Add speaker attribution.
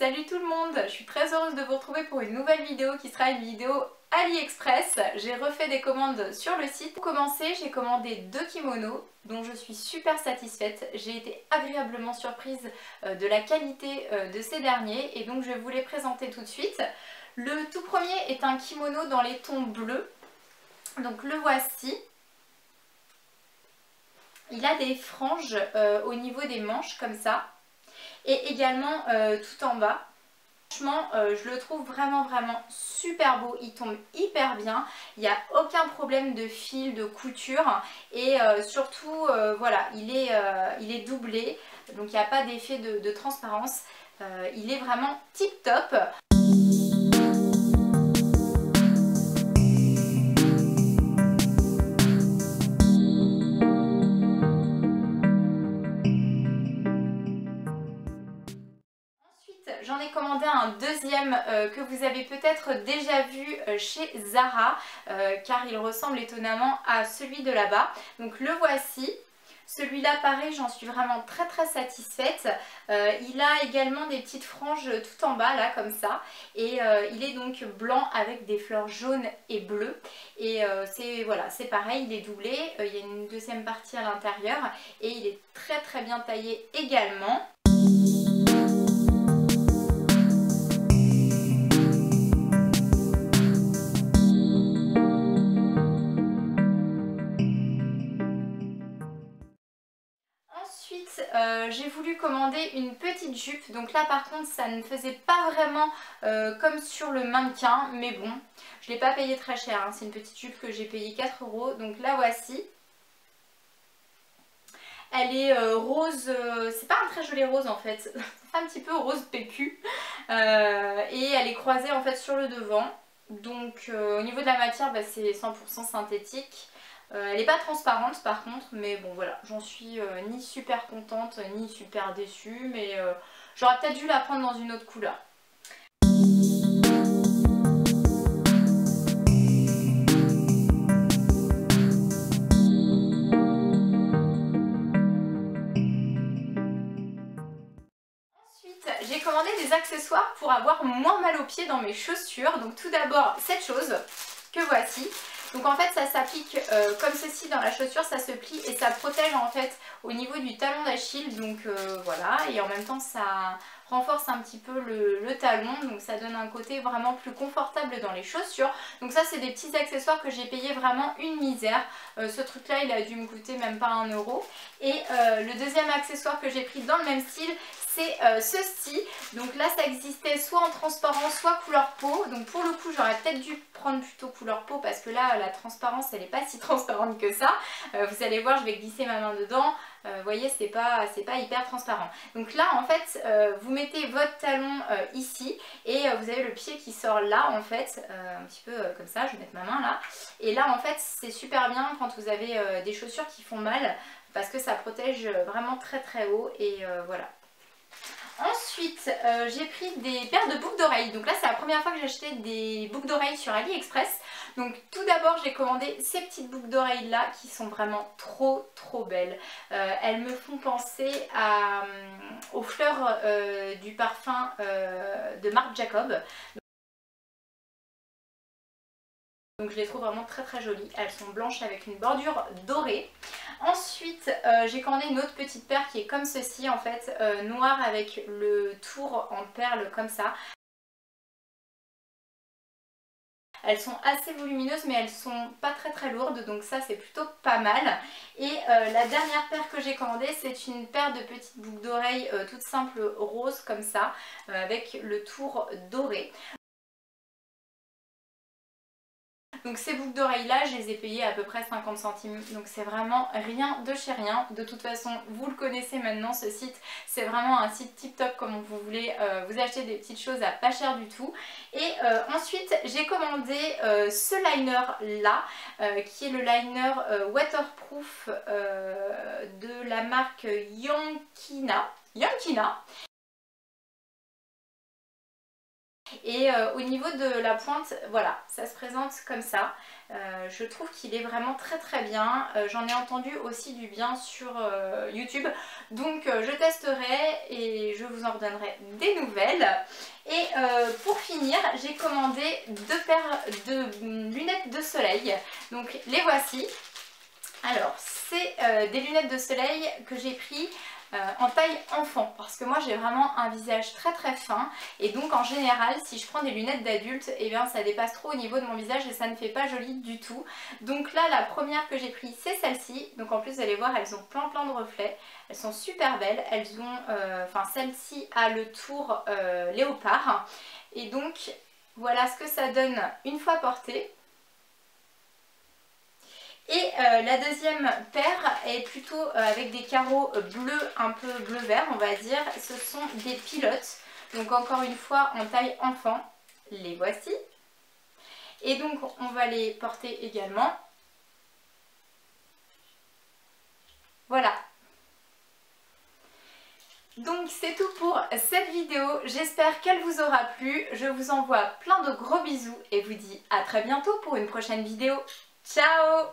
Speaker 1: Salut tout le monde, je suis très heureuse de vous retrouver pour une nouvelle vidéo qui sera une vidéo AliExpress. J'ai refait des commandes sur le site. Pour commencer, j'ai commandé 2 kimonos dont je suis super satisfaite. J'ai été agréablement surprise de la qualité de ces derniers et donc je vais vous les présenter tout de suite. Le tout premier est un kimono dans les tons bleus, donc le voici. Il a des franges au niveau des manches comme ça et également tout en bas. Franchement, je le trouve vraiment super beau, il tombe hyper bien, il n'y a aucun problème de fil, de couture et surtout voilà, il est doublé, donc il n'y a pas d'effet de transparence, il est vraiment tip top. J'en ai commandé un deuxième que vous avez peut-être déjà vu chez Zara car il ressemble étonnamment à celui de là-bas. Donc le voici. Celui-là pareil, j'en suis vraiment très satisfaite. Il a également des petites franges tout en bas là comme ça et il est donc blanc avec des fleurs jaunes et bleues et voilà, c'est pareil, il est doublé, il y a une deuxième partie à l'intérieur et il est très bien taillé également. Ensuite, j'ai voulu commander une petite jupe. Donc là par contre ça ne faisait pas vraiment comme sur le mannequin. Mais bon, je ne l'ai pas payé très cher. Hein. C'est une petite jupe que j'ai payé 4 €. Donc la voici. Elle est rose, c'est pas un très joli rose en fait. C'est un petit peu rose PQ. Et elle est croisée en fait sur le devant. Donc au niveau de la matière, bah, c'est 100% synthétique. Elle n'est pas transparente par contre, mais bon voilà, j'en suis ni super contente ni super déçue, mais j'aurais peut-être dû la prendre dans une autre couleur. Ensuite, j'ai commandé des accessoires pour avoir moins mal aux pieds dans mes chaussures. Donc tout d'abord cette chose que voici. Donc en fait ça s'applique comme ceci dans la chaussure, ça se plie et ça protège en fait au niveau du talon d'Achille. Donc voilà, et en même temps ça renforce un petit peu le talon, donc ça donne un côté vraiment plus confortable dans les chaussures. Donc ça c'est des petits accessoires que j'ai payé vraiment une misère. Ce truc là il a dû me coûter même pas 1 €. Et le deuxième accessoire que j'ai pris dans le même style, c'est ceci. Donc là ça existait soit en transparent soit couleur peau. Donc pour le coup j'aurais peut-être dû prendre plutôt couleur peau parce que là la transparence elle n'est pas si transparente que ça. Vous allez voir, je vais glisser ma main dedans. Vous voyez, c'est pas hyper transparent. Donc là en fait vous mettez votre talon ici et vous avez le pied qui sort là en fait, un petit peu comme ça. Je vais mettre ma main là. Et là en fait c'est super bien quand vous avez des chaussures qui font mal parce que ça protège vraiment très haut et voilà. Ensuite, j'ai pris des paires de boucles d'oreilles. Donc là, c'est la première fois que j'achetais des boucles d'oreilles sur AliExpress. Donc tout d'abord, j'ai commandé ces petites boucles d'oreilles là qui sont vraiment trop belles. Elles me font penser aux fleurs du parfum de Marc Jacob. Donc je les trouve vraiment très jolies. Elles sont blanches avec une bordure dorée. Ensuite j'ai commandé une autre petite paire qui est comme ceci en fait, noire avec le tour en perles comme ça. Elles sont assez volumineuses mais elles sont pas très lourdes, donc ça c'est plutôt pas mal. Et la dernière paire que j'ai commandée, c'est une paire de petites boucles d'oreilles toutes simples roses comme ça, avec le tour doré. Donc ces boucles d'oreilles là, je les ai payées à peu près 50 centimes. Donc c'est vraiment rien de chez rien. De toute façon, vous le connaissez maintenant, ce site. C'est vraiment un site tip top comme vous voulez vous acheter des petites choses à pas cher du tout. Et ensuite, j'ai commandé ce liner là, qui est le liner waterproof de la marque Yankina. Et au niveau de la pointe, voilà, ça se présente comme ça. Je trouve qu'il est vraiment très très bien. J'en ai entendu aussi du bien sur YouTube. Donc je testerai et je vous en redonnerai des nouvelles. Et pour finir, j'ai commandé 2 paires de lunettes de soleil. Donc les voici. Alors c'est des lunettes de soleil que j'ai pris en taille enfant, parce que moi j'ai vraiment un visage très très fin, et donc en général si je prends des lunettes d'adulte, et bien ça dépasse trop au niveau de mon visage et ça ne fait pas joli du tout. Donc là la première que j'ai prise c'est celle-ci, donc en plus vous allez voir elles ont plein de reflets, elles sont super belles, elles ont, enfin celle-ci a le tour léopard, et donc voilà ce que ça donne une fois portée. Et la deuxième paire est plutôt avec des carreaux bleus, un peu bleu-vert on va dire. Ce sont des pilotes, donc encore une fois en taille enfant. Les voici. Et donc on va les porter également. Voilà. Donc c'est tout pour cette vidéo, j'espère qu'elle vous aura plu. Je vous envoie plein de gros bisous et vous dis à très bientôt pour une prochaine vidéo. Ciao!